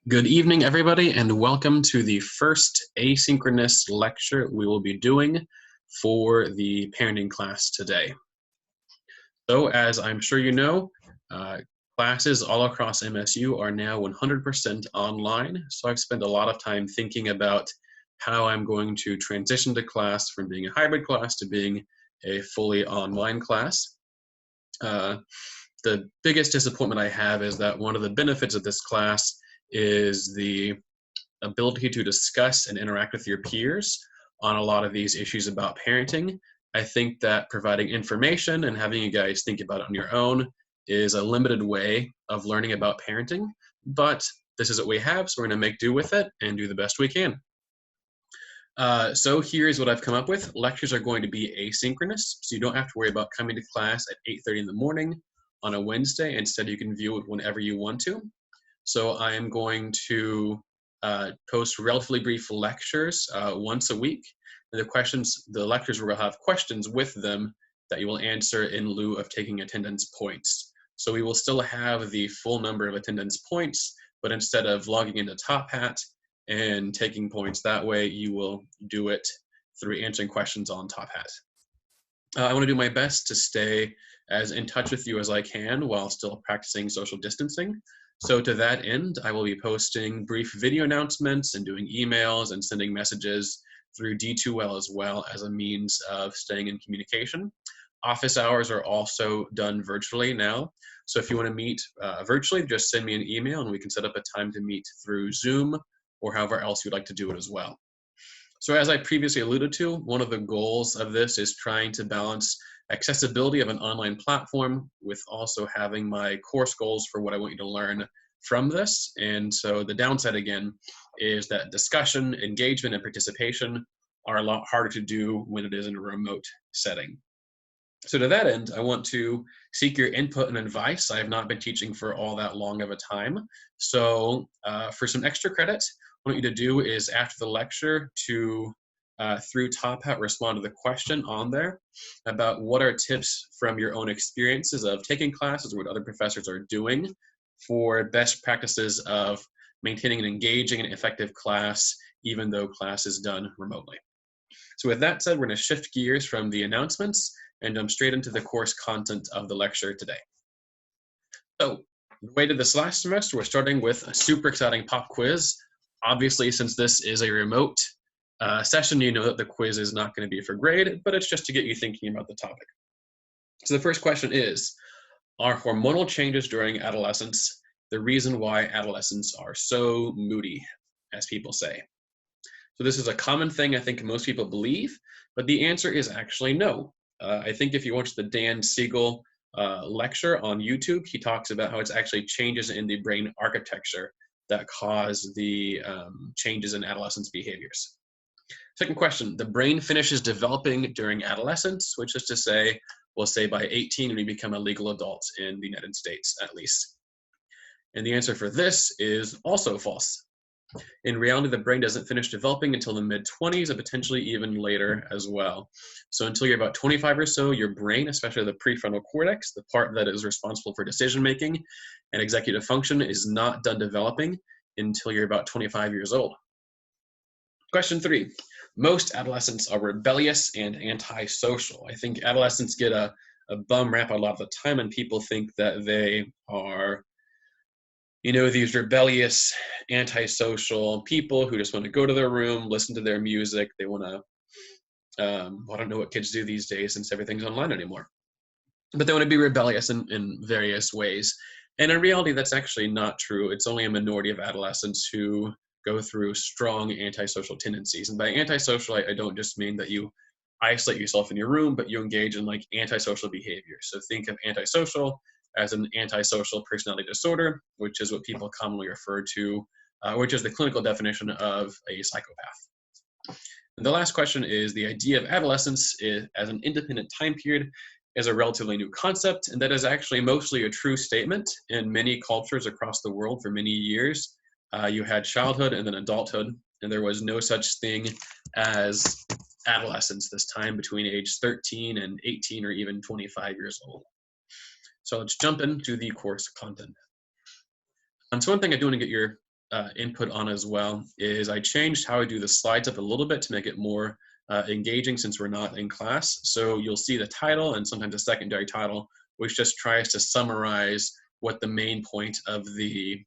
Good evening, everybody, and welcome to the first asynchronous lecture we will be doing for the parenting class today. So, as I'm sure you know, classes all across MSU are now 100% online. So I've spent a lot of time thinking about how I'm going to transition to class from being a hybrid class to being a fully online class. The biggest disappointment I have is that one of the benefits of this class is the ability to discuss and interact with your peers on a lot of these issues about parenting. I think that providing information and having you guys think about it on your own is a limited way of learning about parenting, but this is what we have, so we're going to make do with it and do the best we can. So here's what I've come up with. Lectures are going to be asynchronous, so you don't have to worry about coming to class at 8:30 in the morning on a Wednesday. Instead, you can view it whenever you want to. So I am going to post relatively brief lectures once a week. And the lectures will have questions with them that you will answer in lieu of taking attendance points. So we will still have the full number of attendance points, but instead of logging into Top Hat and taking points that way, you will do it through answering questions on Top Hat. I want to do my best to stay as in touch with you as I can while still practicing social distancing. So to that end, I will be posting brief video announcements and doing emails and sending messages through D2L as well as a means of staying in communication. Office hours are also done virtually now. So if you want to meet virtually, just send me an email and we can set up a time to meet through Zoom or however else you'd like to do it as well. So as I previously alluded to, one of the goals of this is trying to balance accessibility of an online platform with also having my course goals for what I want you to learn from this. And so the downside, again, is that discussion, engagement, and participation are a lot harder to do when it is in a remote setting. So to that end, I want to seek your input and advice. I have not been teaching for all that long of a time. So for some extra credit, what I want you to do is after the lecture to through Top Hat respond to the question on there about what are tips from your own experiences of taking classes or what other professors are doing for best practices of maintaining an engaging and effective class even though class is done remotely. So with that said, we're going to shift gears from the announcements and jump straight into the course content of the lecture today. So the way to this last semester, we're starting with a super exciting pop quiz. Obviously, since this is a remote session, you know that the quiz is not going to be for grade, but it's just to get you thinking about the topic. So the first question is, are hormonal changes during adolescence the reason why adolescents are so moody, as people say? So this is a common thing I think most people believe, but the answer is actually no. I think if you watch the Dan Siegel lecture on YouTube, he talks about how it's actually changes in the brain architecture that cause the changes in adolescents' behaviors. Second question, the brain finishes developing during adolescence, which is to say, we'll say by 18 we become a legal adult in the United States, at least. And the answer for this is also false. In reality, the brain doesn't finish developing until the mid-20s and potentially even later as well. So until you're about 25 or so, your brain, especially the prefrontal cortex, the part that is responsible for decision-making and executive function, is not done developing until you're about 25 years old. Question 3. Most adolescents are rebellious and antisocial. I think adolescents get a bum rap a lot of the time, and people think that they are these rebellious, antisocial people who just want to go to their room, listen to their music. They want to, I don't know what kids do these days since everything's online anymore. But they want to be rebellious in various ways. And in reality, that's actually not true. It's only a minority of adolescents who go through strong antisocial tendencies. And by antisocial, I don't just mean that you isolate yourself in your room, but you engage in like antisocial behavior. So think of antisocial as an antisocial personality disorder, which is what people commonly refer to, which is the clinical definition of a psychopath. And the last question is, the idea of adolescence as an independent time period is a relatively new concept, and that is actually mostly a true statement. In many cultures across the world for many years, you had childhood and then adulthood, and there was no such thing as adolescence, this time between age 13 and 18 or even 25 years old. So let's jump into the course content. And so one thing I do want to get your input on as well is I changed how I do the slides up a little bit to make it more engaging since we're not in class. So you'll see the title and sometimes a secondary title, which just tries to summarize what the main point of the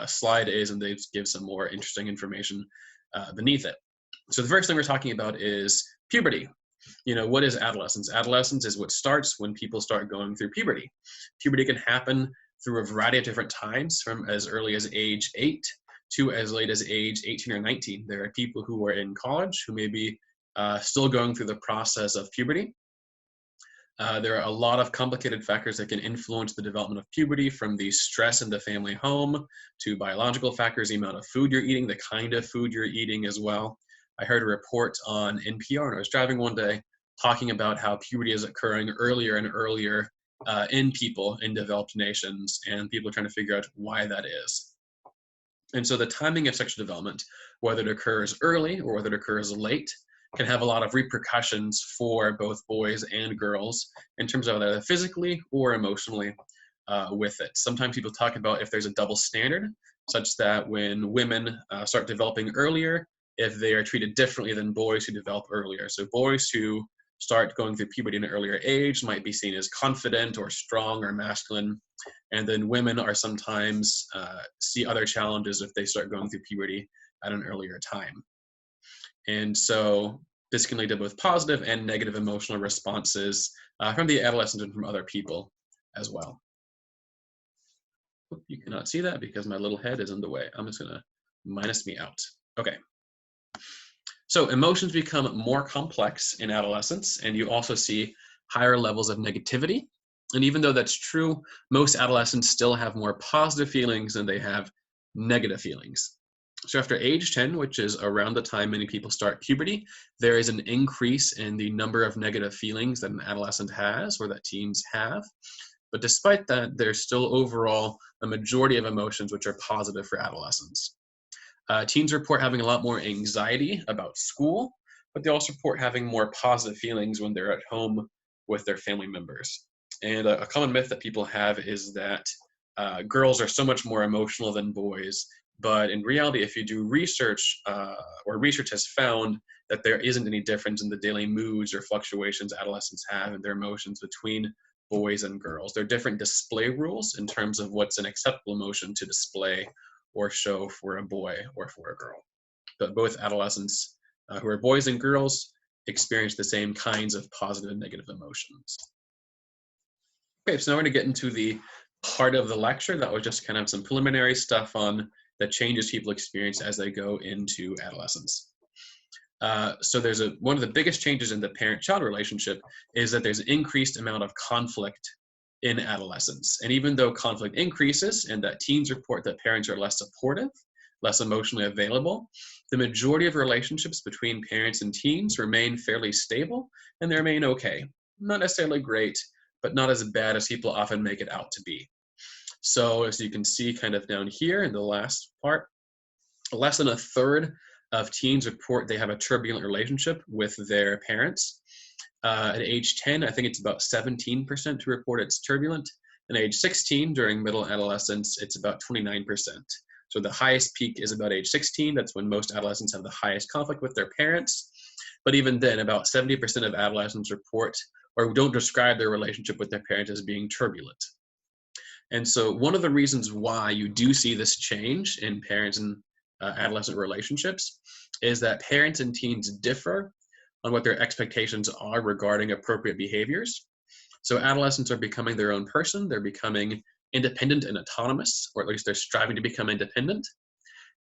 slide is, and they give some more interesting information beneath it. So the first thing we're talking about is puberty. You know, what is adolescence? Adolescence is what starts when people start going through puberty. Puberty can happen through a variety of different times, from as early as age 8 to as late as age 18 or 19. There are people who are in college who may be still going through the process of puberty. There are a lot of complicated factors that can influence the development of puberty, from the stress in the family home to biological factors, the amount of food you're eating, the kind of food you're eating as well. I heard a report on NPR, and I was driving one day talking about how puberty is occurring earlier and earlier in people in developed nations, and people are trying to figure out why that is. And so the timing of sexual development, whether it occurs early or whether it occurs late, can have a lot of repercussions for both boys and girls in terms of either physically or emotionally with it. Sometimes people talk about if there's a double standard, such that when women start developing earlier, if they are treated differently than boys who develop earlier. So boys who start going through puberty at an earlier age might be seen as confident or strong or masculine. And then women are sometimes see other challenges if they start going through puberty at an earlier time. And so this can lead to both positive and negative emotional responses from the adolescent and from other people as well. You cannot see that because my little head is in the way. I'm just gonna minus me out. Okay. So emotions become more complex in adolescence, and you also see higher levels of negativity. And even though that's true, most adolescents still have more positive feelings than they have negative feelings. So after age 10, which is around the time many people start puberty, there is an increase in the number of negative feelings that an adolescent has or that teens have. But despite that, there's still overall a majority of emotions which are positive for adolescents. Teens report having a lot more anxiety about school, but they also report having more positive feelings when they're at home with their family members. And a common myth that people have is that girls are so much more emotional than boys. But in reality, if you do research, or research has found that there isn't any difference in the daily moods or fluctuations adolescents have in their emotions between boys and girls. There are different display rules in terms of what's an acceptable emotion to display or show for a boy or for a girl. But both adolescents who are boys and girls experience the same kinds of positive and negative emotions. Okay, so now we're going to get into the part of the lecture that was just kind of some preliminary stuff on the changes people experience as they go into adolescence. So there's one of the biggest changes in the parent-child relationship is that there's an increased amount of conflict in adolescence. And even though conflict increases and that teens report that parents are less supportive, less emotionally available, the majority of relationships between parents and teens remain fairly stable and they remain okay. Not necessarily great, but not as bad as people often make it out to be. So as you can see kind of down here in the last part, less than a third of teens report they have a turbulent relationship with their parents. At age 10, I think it's about 17% who report it's turbulent. And at age 16, during middle adolescence, it's about 29%. So the highest peak is about age 16. That's when most adolescents have the highest conflict with their parents. But even then, about 70% of adolescents report or don't describe their relationship with their parents as being turbulent. And so one of the reasons why you do see this change in parents and adolescent relationships is that parents and teens differ on what their expectations are regarding appropriate behaviors. So adolescents are becoming their own person. They're becoming independent and autonomous, or at least they're striving to become independent.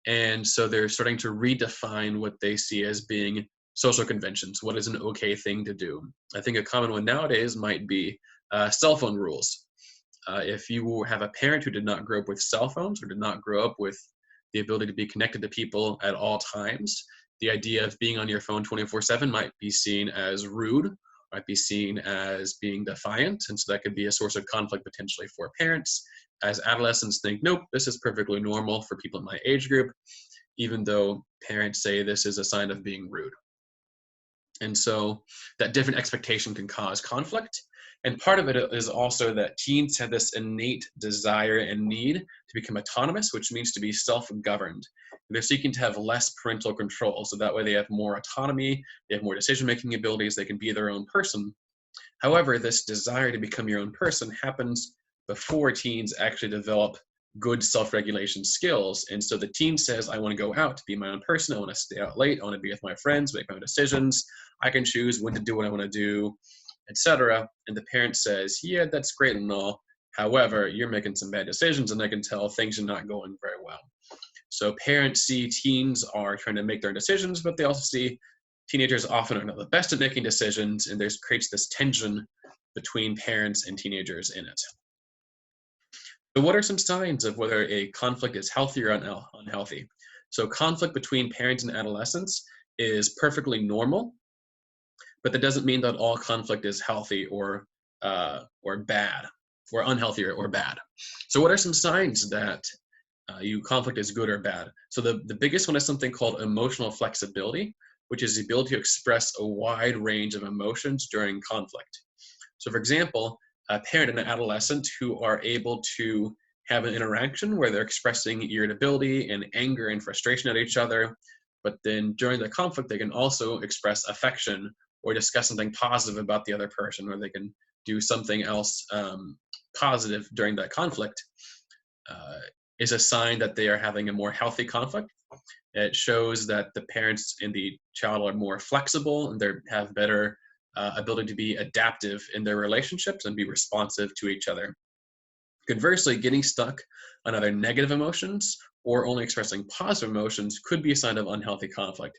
And so they're starting to redefine what they see as being social conventions. What is an okay thing to do? I think a common one nowadays might be cell phone rules. If you have a parent who did not grow up with cell phones or did not grow up with the ability to be connected to people at all times, the idea of being on your phone 24/7 might be seen as rude, might be seen as being defiant, and so that could be a source of conflict potentially for parents, as adolescents think, nope, this is perfectly normal for people in my age group, even though parents say this is a sign of being rude. And so that different expectation can cause conflict. And part of it is also that teens have this innate desire and need to become autonomous, which means to be self-governed. They're seeking to have less parental control, so that way they have more autonomy, they have more decision-making abilities, they can be their own person. However, this desire to become your own person happens before teens actually develop good self-regulation skills. And so the teen says, I want to go out to be my own person, I want to stay out late, I want to be with my friends, make my own decisions, I can choose when to do what I want to do, etc. And the parent says, yeah, that's great and all. However, you're making some bad decisions and I can tell things are not going very well. So parents see teens are trying to make their decisions, but they also see teenagers often are not the best at making decisions, and there creates this tension between parents and teenagers in it. So what are some signs of whether a conflict is healthy or unhealthy? So conflict between parents and adolescents is perfectly normal, but that doesn't mean that all conflict is healthy or bad, or unhealthy or bad. So what are some signs that conflict is good or bad? So the biggest one is something called emotional flexibility, which is the ability to express a wide range of emotions during conflict. So for example, a parent and an adolescent who are able to have an interaction where they're expressing irritability and anger and frustration at each other, but then during the conflict, they can also express affection or discuss something positive about the other person, or they can do something else positive during that conflict, is a sign that they are having a more healthy conflict. It shows that the parents and the child are more flexible and they have better ability to be adaptive in their relationships and be responsive to each other. Conversely, getting stuck on either negative emotions or only expressing positive emotions could be a sign of unhealthy conflict.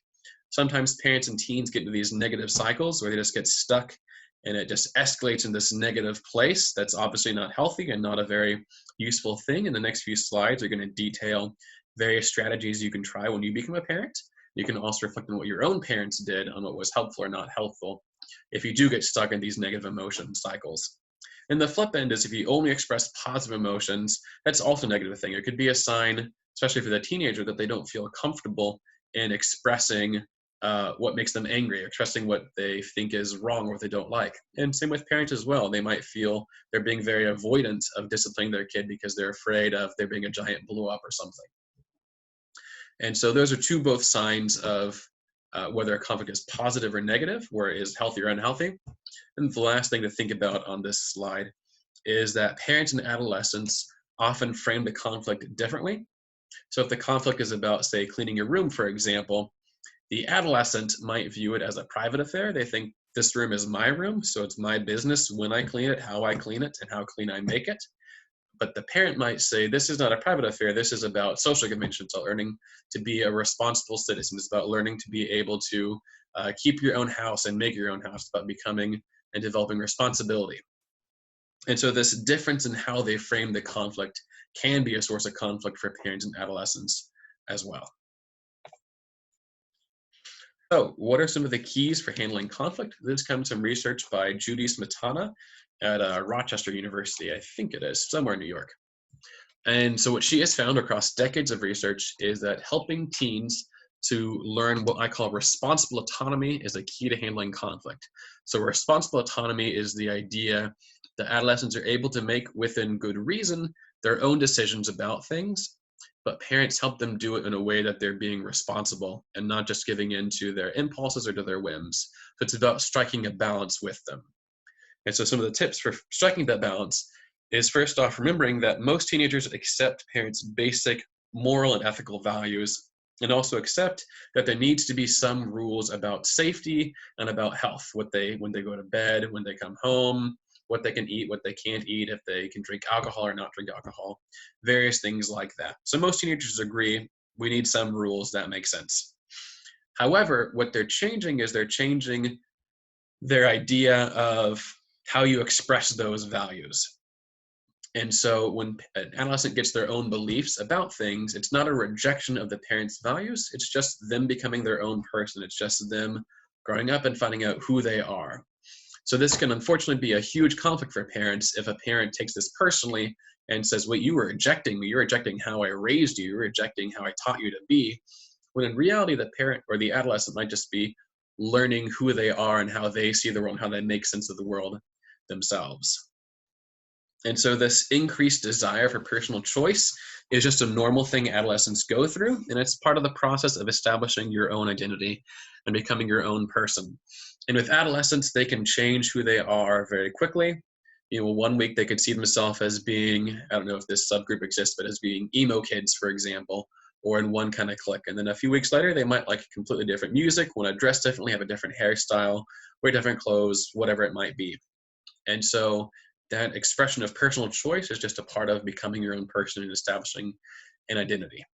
Sometimes parents and teens get into these negative cycles where they just get stuck and it just escalates in this negative place that's obviously not healthy and not a very useful thing. In the next few slides, we're going to detail various strategies you can try when you become a parent. You can also reflect on what your own parents did on what was helpful or not helpful if you do get stuck in these negative emotion cycles. And the flip end is if you only express positive emotions, that's also a negative thing. It could be a sign, especially for the teenager, that they don't feel comfortable in expressing what makes them angry, expressing what they think is wrong or what they don't like. And same with parents as well. They might feel they're being very avoidant of disciplining their kid because they're afraid of there being a giant blow up or something. And so those are both signs of whether a conflict is positive or negative, where it is healthy or unhealthy. And the last thing to think about on this slide is that parents and adolescents often frame the conflict differently. So if the conflict is about, say, cleaning your room, for example, the adolescent might view it as a private affair. They think this room is my room, so it's my business when I clean it, how I clean it, and how clean I make it. But the parent might say, this is not a private affair, this is about social conventions, about learning to be a responsible citizen. It's about learning to be able to keep your own house and make your own house, about becoming and developing responsibility. And so this difference in how they frame the conflict can be a source of conflict for parents and adolescents as well. So what are some of the keys for handling conflict? This comes from research by Judy Smetana at Rochester University, I think it is, somewhere in New York. And so what she has found across decades of research is that helping teens to learn what I call responsible autonomy is a key to handling conflict. So responsible autonomy is the idea that adolescents are able to make, within good reason, their own decisions about things, but parents help them do it in a way that they're being responsible and not just giving in to their impulses or to their whims. So it's about striking a balance with them. And so some of the tips for striking that balance is, first off, remembering that most teenagers accept parents' basic moral and ethical values, and also accept that there needs to be some rules about safety and about health, when they go to bed, when they come home, what they can eat, what they can't eat, if they can drink alcohol or not drink alcohol, various things like that. So most teenagers agree we need some rules that make sense. However, what they're changing is they're changing their idea of how you express those values. And so when an adolescent gets their own beliefs about things, it's not a rejection of the parents' values, it's just them becoming their own person. It's just them growing up and finding out who they are. So this can unfortunately be a huge conflict for parents if a parent takes this personally and says, wait, you were rejecting me, you're rejecting how I raised you, you're rejecting how I taught you to be. When in reality, the parent or the adolescent might just be learning who they are and how they see the world and how they make sense of the world. themselves. And so this increased desire for personal choice is just a normal thing adolescents go through, and it's part of the process of establishing your own identity and becoming your own person. And with adolescents, they can change who they are very quickly. One week they could see themselves as being, I don't know if this subgroup exists, but as being emo kids, for example, or in one kind of clique. And then a few weeks later, they might like completely different music, want to dress differently, have a different hairstyle, wear different clothes, whatever it might be. And so that expression of personal choice is just a part of becoming your own person and establishing an identity.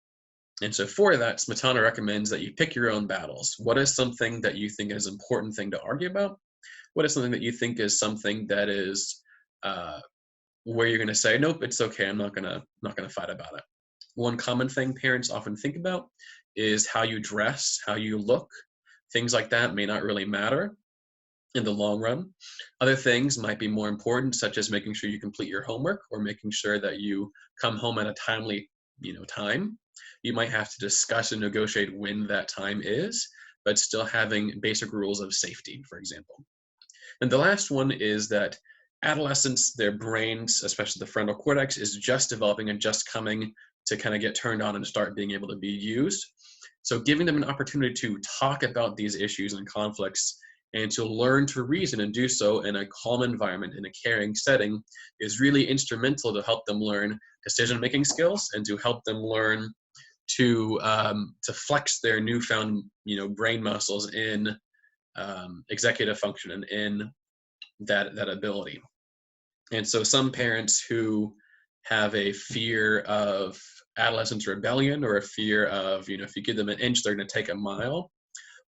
And so for that, Smetana recommends that you pick your own battles. What is something that you think is an important thing to argue about? What is something that you think is something that is where you're going to say, nope, it's okay, I'm not going to fight about it. One common thing parents often think about is how you dress, how you look. Things like that may not really matter in the long run. Other things might be more important, such as making sure you complete your homework or making sure that you come home at a timely, time. You might have to discuss and negotiate when that time is, but still having basic rules of safety, for example. And the last one is that adolescents, their brains, especially the frontal cortex, is just developing and just coming to kind of get turned on and start being able to be used. So giving them an opportunity to talk about these issues and conflicts and to learn to reason and do so in a calm environment, in a caring setting, is really instrumental to help them learn decision-making skills and to help them learn to flex their newfound, brain muscles in executive function and in that ability. And so some parents who have a fear of adolescent rebellion or a fear of, if you give them an inch, they're going to take a mile,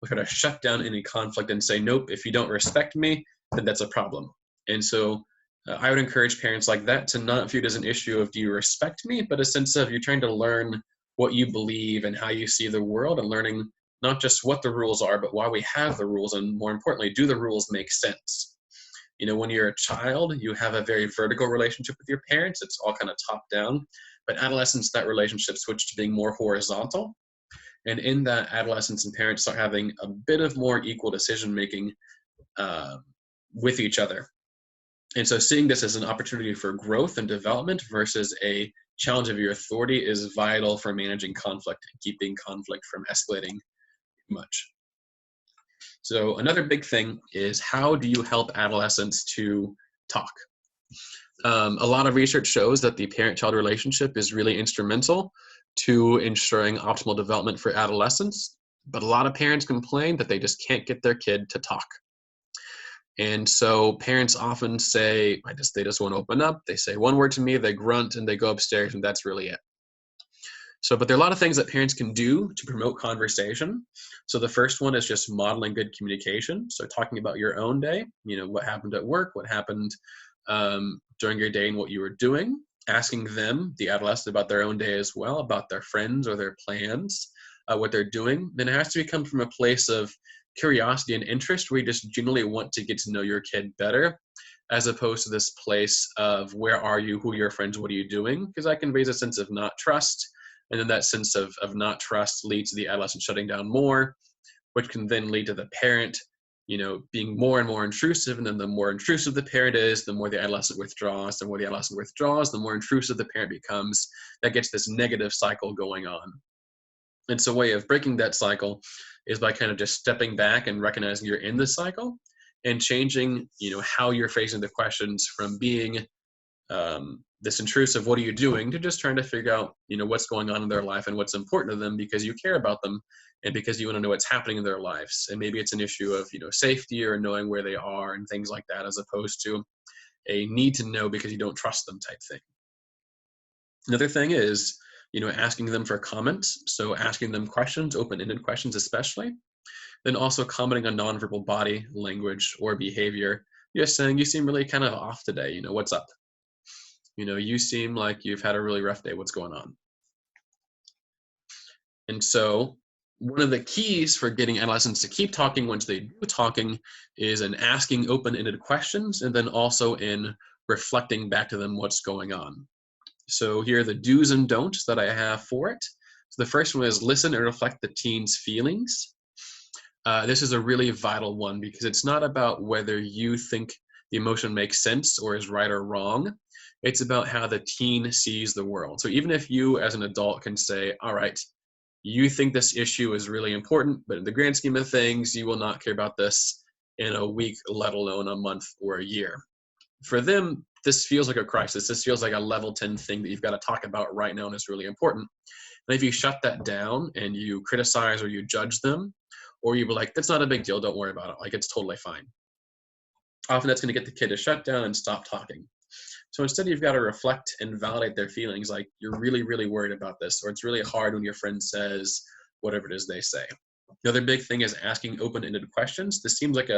we're going to shut down any conflict and say, nope, if you don't respect me, then that's a problem. And so I would encourage parents like that to not view it as an issue of do you respect me, but a sense of you're trying to learn what you believe and how you see the world, and learning not just what the rules are, but why we have the rules, and more importantly, do the rules make sense? When you're a child, you have a very vertical relationship with your parents. It's all kind of top down. But adolescents, that relationship switched to being more horizontal. And in that, adolescents and parents start having a bit of more equal decision-making with each other. And so seeing this as an opportunity for growth and development versus a challenge of your authority is vital for managing conflict and keeping conflict from escalating much. So another big thing is, how do you help adolescents to talk? A lot of research shows that the parent-child relationship is really instrumental to ensuring optimal development for adolescents, but a lot of parents complain that they just can't get their kid to talk. And so parents often say, they just won't open up. They say one word to me, they grunt, and they go upstairs, and that's really it. So, but there are a lot of things that parents can do to promote conversation. So the first one is just modeling good communication. So talking about your own day, what happened at work, what happened during your day and what you were doing, asking them, the adolescent, about their own day as well, about their friends or their plans, what they're doing. Then it has to come from a place of curiosity and interest where you just genuinely want to get to know your kid better, as opposed to this place of where are you, who are your friends, what are you doing? Because that can raise a sense of not trust. And then that sense of not trust leads to the adolescent shutting down more, which can then lead to the parent, being more and more intrusive. And then the more intrusive the parent is, the more the adolescent withdraws. The more the adolescent withdraws, the more intrusive the parent becomes. That gets this negative cycle going on. And so a way of breaking that cycle is by kind of just stepping back and recognizing you're in this cycle and changing, how you're phrasing the questions from being this intrusive, what are you doing, to just trying to figure out, what's going on in their life and what's important to them because you care about them and because you want to know what's happening in their lives. And maybe it's an issue of, safety or knowing where they are and things like that, as opposed to a need to know because you don't trust them type thing. Another thing is, asking them for comments. So asking them questions, open-ended questions especially. Then also commenting on nonverbal body language or behavior. Just saying, you seem really kind of off today, what's up? You seem like you've had a really rough day. What's going on? And so one of the keys for getting adolescents to keep talking once they do talking is in asking open-ended questions, and then also in reflecting back to them what's going on. So here are the do's and don'ts that I have for it. So the first one is listen and reflect the teen's feelings. This is a really vital one because it's not about whether you think the emotion makes sense or is right or wrong. It's about how the teen sees the world. So even if you as an adult can say, all right, you think this issue is really important, but in the grand scheme of things, you will not care about this in a week, let alone a month or a year. For them, this feels like a crisis. This feels like a level 10 thing that you've got to talk about right now and it's really important. And if you shut that down and you criticize or you judge them, or you be like, that's not a big deal, don't worry about it, like it's totally fine. Often that's going to get the kid to shut down and stop talking. So instead, you've got to reflect and validate their feelings, like you're really, really worried about this, or it's really hard when your friend says whatever it is they say. The other big thing is asking open-ended questions. This seems like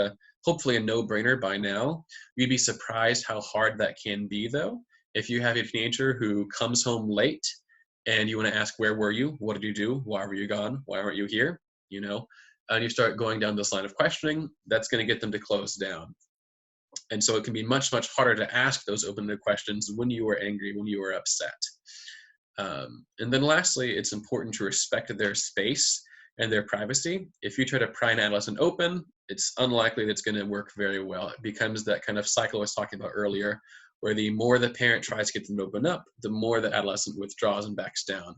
hopefully a no-brainer by now. You'd be surprised how hard that can be, though. If you have a teenager who comes home late and you want to ask, where were you? What did you do? Why were you gone? Why aren't you here? And you start going down this line of questioning, that's going to get them to close down. And so it can be much, much harder to ask those open-ended questions when you are angry, when you are upset. And then lastly, it's important to respect their space and their privacy. If you try to pry an adolescent open, it's unlikely that's going to work very well. It becomes that kind of cycle I was talking about earlier, where the more the parent tries to get them to open up, the more the adolescent withdraws and backs down.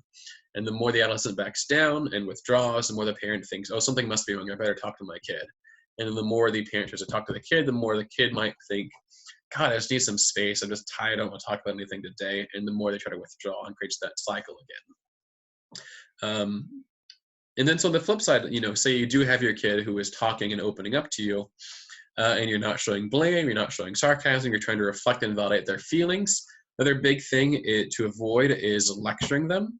And the more the adolescent backs down and withdraws, the more the parent thinks, oh, something must be wrong, I better talk to my kid. And then the more the parent tries to talk to the kid, the more the kid might think, God, I just need some space. I'm just tired. I don't want to talk about anything today. And the more they try to withdraw, and creates that cycle again. And then so on the flip side, say you do have your kid who is talking and opening up to you, and you're not showing blame, you're not showing sarcasm, you're trying to reflect and validate their feelings. Another big thing to avoid is lecturing them.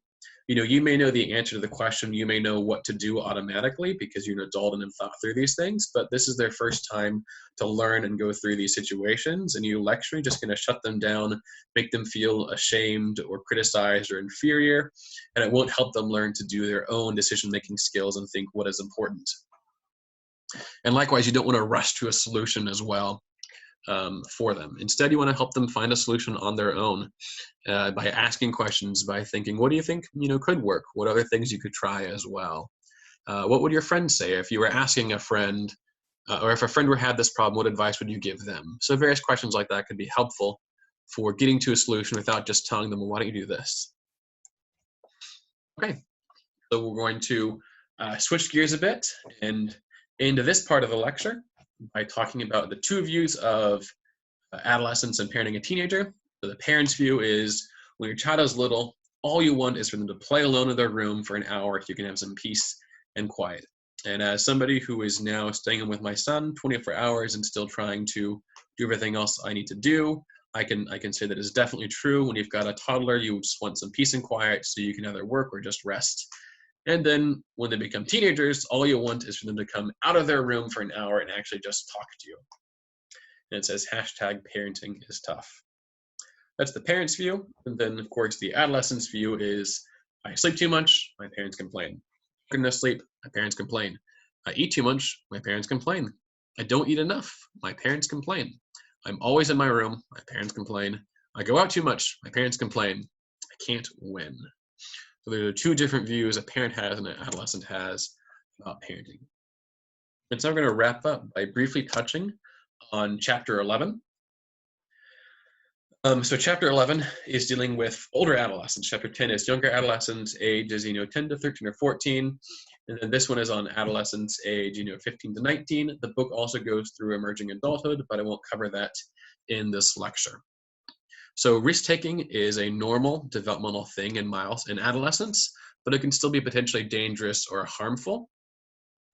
You may know the answer to the question, you may know what to do automatically because you're an adult and have thought through these things, but this is their first time to learn and go through these situations, and you lecturing just going to shut them down, make them feel ashamed or criticized or inferior, and it won't help them learn to do their own decision-making skills and think what is important. And likewise, you don't want to rush to a solution as well for them. Instead, you want to help them find a solution on their own by asking questions, by thinking, what do you think could work? What other things you could try as well? What would your friend say if you were asking a friend, or if a friend had this problem, what advice would you give them? So various questions like that could be helpful for getting to a solution without just telling them, well, why don't you do this? Okay, so we're going to switch gears a bit and into this part of the lecture by talking about the two views of adolescence and parenting a teenager. So the parent's view is when your child is little, all you want is for them to play alone in their room for an hour if you can have some peace and quiet. And as somebody who is now staying with my son 24 hours and still trying to do everything else I need to do, I can say that is definitely true. When you've got a toddler, you just want some peace and quiet so you can either work or just rest. And then when they become teenagers, all you want is for them to come out of their room for an hour and actually just talk to you. And it says #parenting is tough. That's the parent's view. And then, of course, the adolescent's view is I sleep too much, my parents complain. I couldn't sleep, my parents complain. I eat too much, my parents complain. I don't eat enough, my parents complain. I'm always in my room, my parents complain. I go out too much, my parents complain. I can't win. So there are two different views a parent has and an adolescent has about parenting. And so I'm going to wrap up by briefly touching on chapter 11. So chapter 11 is dealing with older adolescents. Chapter 10 is younger adolescents, ages 10 to 13 or 14. And then this one is on adolescents age 15 to 19. The book also goes through emerging adulthood, but I won't cover that in this lecture. So risk-taking is a normal developmental thing in adolescence, but it can still be potentially dangerous or harmful.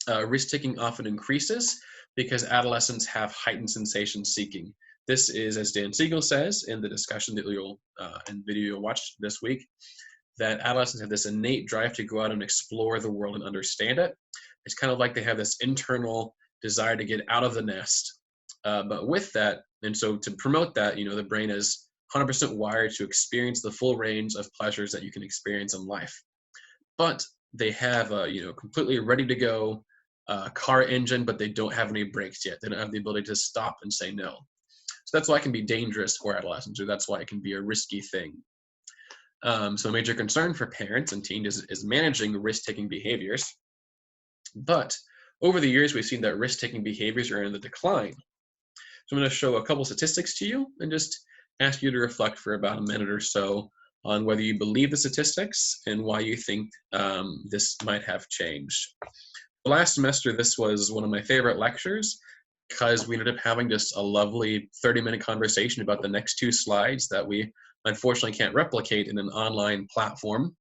Risk-taking often increases because adolescents have heightened sensation seeking. This is, as Dan Siegel says in the discussion that in the video you'll watch this week, that adolescents have this innate drive to go out and explore the world and understand it. It's kind of like they have this internal desire to get out of the nest. But with that, and so to promote that, the brain is 100% wired to experience the full range of pleasures that you can experience in life. But they have a completely ready to go car engine, but they don't have any brakes yet. They don't have the ability to stop and say no. So that's why it can be dangerous for adolescents, or that's why it can be a risky thing. So a major concern for parents and teens is managing risk-taking behaviors. But over the years, we've seen that risk-taking behaviors are in the decline. So I'm going to show a couple statistics to you and just ask you to reflect for about a minute or so on whether you believe the statistics and why you think this might have changed. Last semester, this was one of my favorite lectures because we ended up having just a lovely 30-minute conversation about the next two slides that we unfortunately can't replicate in an online platform.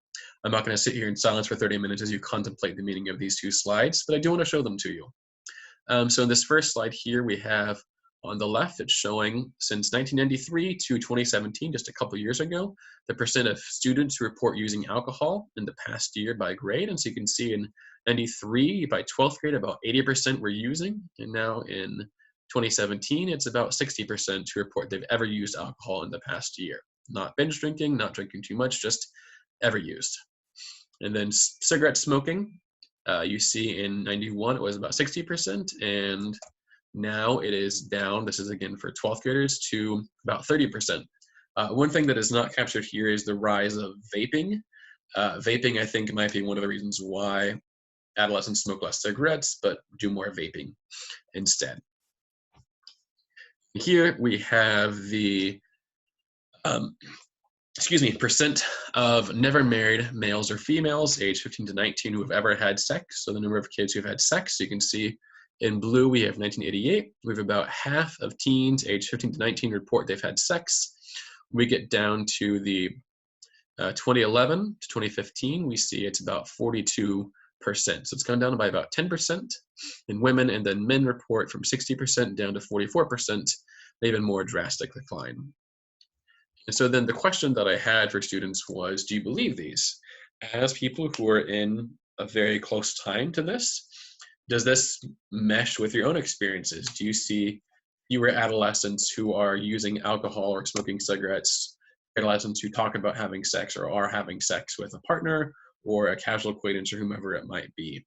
I'm not going to sit here in silence for 30 minutes as you contemplate the meaning of these two slides, but I do want to show them to you. So in this first slide here, we have on the left, it's showing since 1993 to 2017, just a couple years ago, the percent of students who report using alcohol in the past year by grade. And so you can see in 93, by 12th grade, about 80% were using. And now in 2017, it's about 60% who report they've ever used alcohol in the past year. Not binge drinking, not drinking too much, just ever used. And then cigarette smoking, you see in 91, it was about 60%, and now it is down, this is again for 12th graders, to about 30%. One thing that is not captured here is the rise of vaping. Vaping, I think, might be one of the reasons why adolescents smoke less cigarettes, but do more vaping instead. Here we have the percent of never married males or females aged 15 to 19 who have ever had sex. So the number of kids who have had sex, so you can see in blue we have 1988. We have about half of teens aged 15 to 19 report they've had sex. We get down to the 2011 to 2015, we see it's about 42%. So it's gone down by about 10% in women, and then men report from 60% down to 44%, even more drastic decline. And so then the question that I had for students was, do you believe these? As people who are in a very close time to this, does this mesh with your own experiences? Do you see fewer adolescents who are using alcohol or smoking cigarettes, adolescents who talk about having sex or are having sex with a partner or a casual acquaintance or whomever it might be?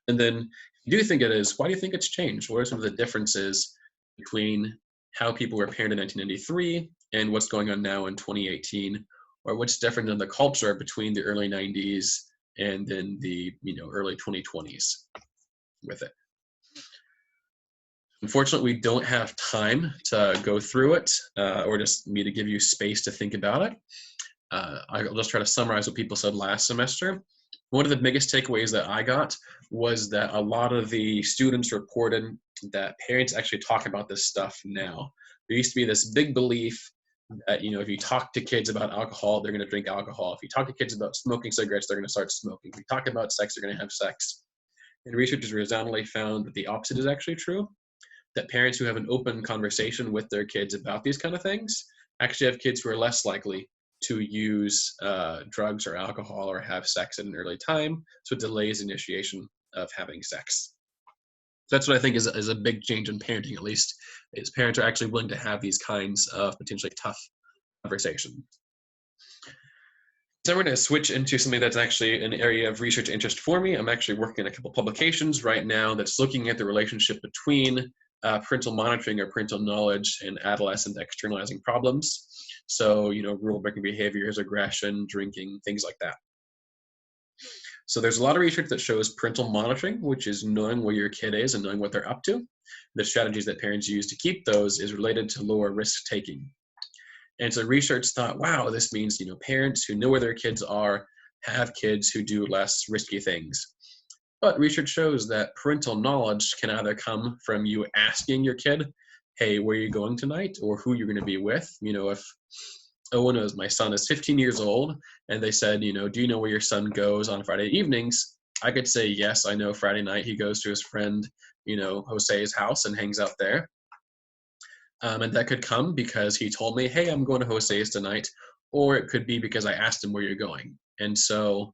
And then, if you do think it is, why do you think it's changed? What are some of the differences between how people were parented in 1993 and what's going on now in 2018, or what's different in the culture between the early 90s and then the early 2020s with it? Unfortunately, we don't have time to go through it or just me to give you space to think about it. I'll just try to summarize what people said last semester. One of the biggest takeaways that I got was that a lot of the students reported that parents actually talk about this stuff now. There used to be this big belief that, if you talk to kids about alcohol, they're going to drink alcohol. If you talk to kids about smoking cigarettes, they're going to start smoking. If you talk about sex, they're going to have sex. And researchers resoundingly found that the opposite is actually true, that parents who have an open conversation with their kids about these kind of things actually have kids who are less likely to use drugs or alcohol or have sex at an early time, so it delays initiation of having sex. So that's what I think is a big change in parenting, at least, is parents are actually willing to have these kinds of potentially tough conversations. So we're going to switch into something that's actually an area of research interest for me. I'm actually working on a couple publications right now that's looking at the relationship between parental monitoring or parental knowledge and adolescent externalizing problems. So, rule-breaking behaviors, aggression, drinking, things like that. So there's a lot of research that shows parental monitoring, which is knowing where your kid is and knowing what they're up to. The strategies that parents use to keep those is related to lower risk-taking. And so research thought, wow, this means, parents who know where their kids are have kids who do less risky things. But research shows that parental knowledge can either come from you asking your kid, hey, where are you going tonight? Or who you're going to be with. If Owen knows my son is 15 years old and they said, do you know where your son goes on Friday evenings? I could say, yes, I know Friday night he goes to his friend, Jose's house and hangs out there. And that could come because he told me, hey, I'm going to Jose's tonight. Or it could be because I asked him where you're going. And so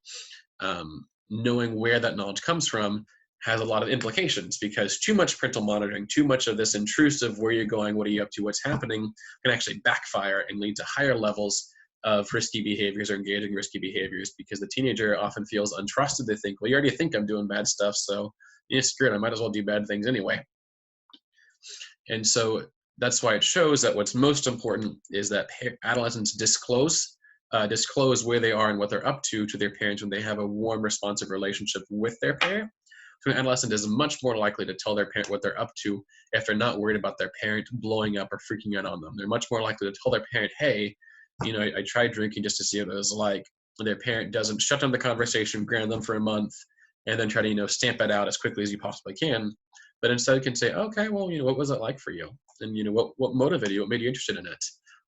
knowing where that knowledge comes from has a lot of implications, because too much parental monitoring, too much of this intrusive, where you're going, what are you up to, what's happening, can actually backfire and lead to higher levels of risky behaviors or engaging risky behaviors, because the teenager often feels untrusted. They think, well, you already think I'm doing bad stuff, so screw it, I might as well do bad things anyway. And so that's why it shows that what's most important is that adolescents disclose where they are and what they're up to their parents when they have a warm, responsive relationship with their parent. So an adolescent is much more likely to tell their parent what they're up to if they're not worried about their parent blowing up or freaking out on them. They're much more likely to tell their parent, hey, I tried drinking just to see what it was like. And their parent doesn't shut down the conversation, ground them for a month, and then try to, stamp it out as quickly as you possibly can. But instead can say, okay, well, what was it like for you? And, what motivated you? What made you interested in it?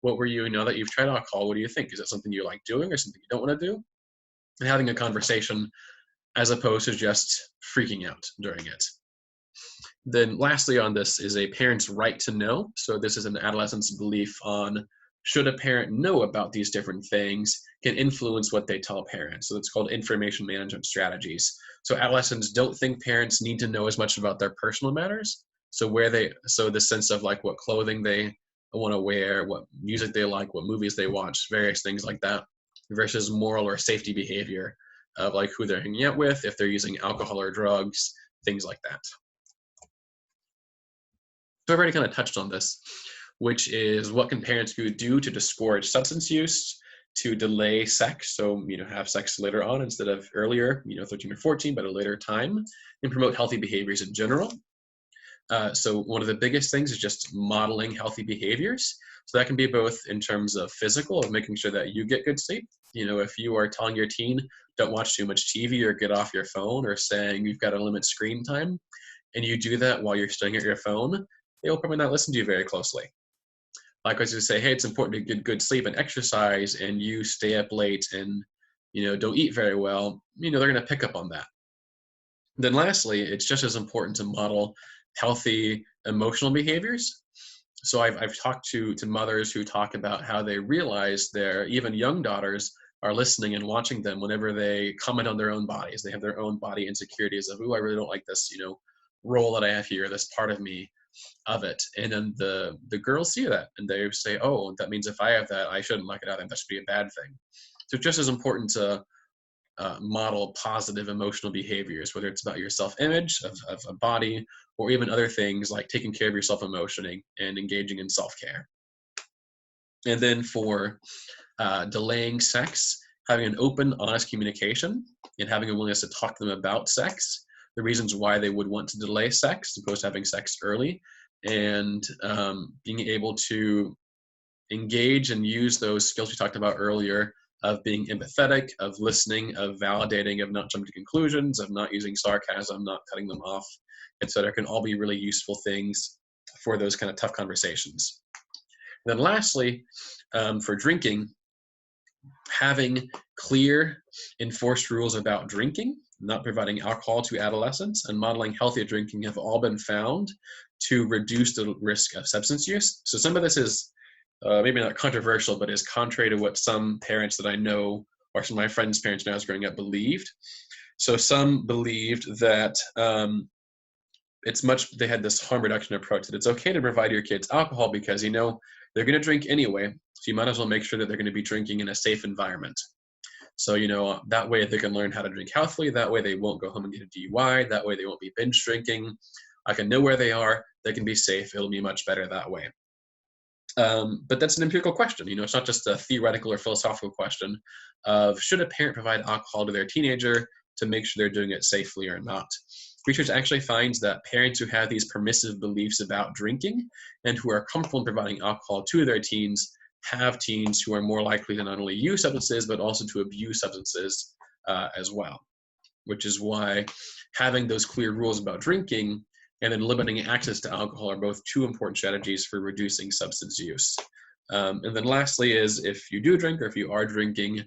What were you, now that you've tried alcohol, what do you think? Is it something you like doing or something you don't want to do? And having a conversation as opposed to just freaking out during it. Then lastly on this is a parent's right to know. So this is an adolescent's belief on should a parent know about these different things can influence what they tell parents. So it's called information management strategies. So adolescents don't think parents need to know as much about their personal matters. So the sense of like what clothing they want to wear, what music they like, what movies they watch, various things like that, versus moral or safety behavior of like who they're hanging out with, if they're using alcohol or drugs, things like that. So I've already kind of touched on this, which is what can parents do to discourage substance use, to delay sex, so have sex later on instead of earlier, 13 or 14, but a later time, and promote healthy behaviors in general. So one of the biggest things is just modeling healthy behaviors. So that can be both in terms of physical, of making sure that you get good sleep. If you are telling your teen, don't watch too much TV or get off your phone, or saying you've got to limit screen time, and you do that while you're staring at your phone, they will probably not listen to you very closely. Likewise, you say, hey, it's important to get good sleep and exercise, and you stay up late and don't eat very well, they're going to pick up on that. Then lastly, it's just as important to model healthy emotional behaviors. So I've talked to mothers who talk about how they realize their even young daughters are listening and watching them whenever they comment on their own bodies. They have their own body insecurities of, ooh, I really don't like this, role that I have here, this part of me of it. And then the girls see that and they say, oh, that means if I have that, I shouldn't like it either. That should be a bad thing. So it's just as important to model positive emotional behaviors, whether it's about your self-image of a body, or even other things like taking care of yourself emotionally and engaging in self-care. And then for delaying sex, having an open, honest communication and having a willingness to talk to them about sex, the reasons why they would want to delay sex as opposed to having sex early, and being able to engage and use those skills we talked about earlier of being empathetic, of listening, of validating, of not jumping to conclusions, of not using sarcasm, not cutting them off, etc., can all be really useful things for those kind of tough conversations. And then lastly, for drinking, having clear, enforced rules about drinking, not providing alcohol to adolescents, and modeling healthy drinking have all been found to reduce the risk of substance use. So some of this is maybe not controversial, but is contrary to what some parents that I know, or some of my friends' parents when I was growing up, believed. So some believed that they had this harm reduction approach, that it's okay to provide your kids alcohol because they're going to drink anyway, so you might as well make sure that they're going to be drinking in a safe environment. So, that way they can learn how to drink healthily, that way they won't go home and get a DUI, that way they won't be binge drinking. I can know where they are, they can be safe, it'll be much better that way. But that's an empirical question. It's not just a theoretical or philosophical question of should a parent provide alcohol to their teenager to make sure they're doing it safely or not. Research actually finds that parents who have these permissive beliefs about drinking and who are comfortable in providing alcohol to their teens have teens who are more likely to not only use substances, but also to abuse substances as well, which is why having those clear rules about drinking and then limiting access to alcohol are both two important strategies for reducing substance use. And then lastly is if you do drink or if you are drinking,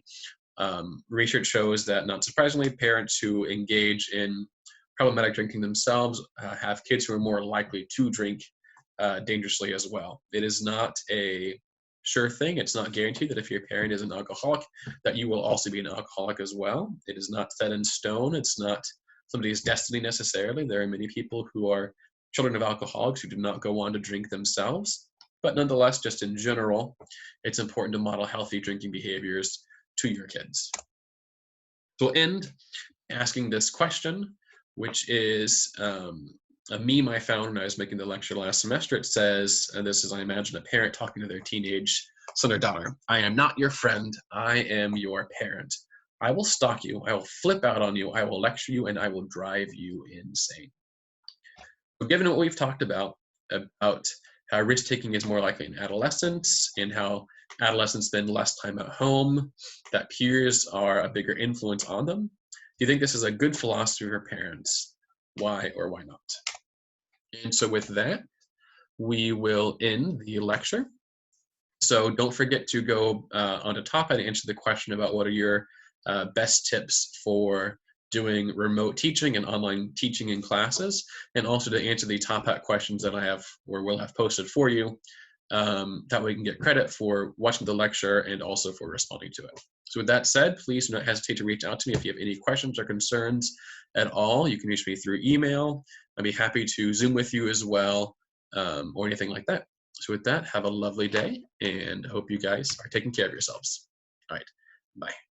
research shows that, not surprisingly, parents who engage in problematic drinking themselves have kids who are more likely to drink dangerously as well. It is not a sure thing. It's not guaranteed that if your parent is an alcoholic, that you will also be an alcoholic as well. It is not set in stone. It's not somebody's destiny necessarily. There are many people who are children of alcoholics who do not go on to drink themselves. But nonetheless, just in general, it's important to model healthy drinking behaviors to your kids. So we'll end asking this question, which is a meme I found when I was making the lecture last semester. It says, and this is, I imagine, a parent talking to their teenage son or daughter, "I am not your friend, I am your parent. I will stalk you, I will flip out on you, I will lecture you, and I will drive you insane. So given what we've talked about how risk-taking is more likely in adolescence and how adolescents spend less time at home, that peers are a bigger influence on them, do you think this is a good philosophy for parents? Why or why not? And so with that, we will end the lecture. So don't forget to go on the top and answer the question about what are your best tips for doing remote teaching and online teaching in classes, and also to answer the top hat questions that I have or will have posted for you. That way you can get credit for watching the lecture and also for responding to it. So with that said, please do not hesitate to reach out to me if you have any questions or concerns at all. You can reach me through email. I'd be happy to Zoom with you as well, or anything like that. So with that, have a lovely day and hope you guys are taking care of yourselves. All right, bye.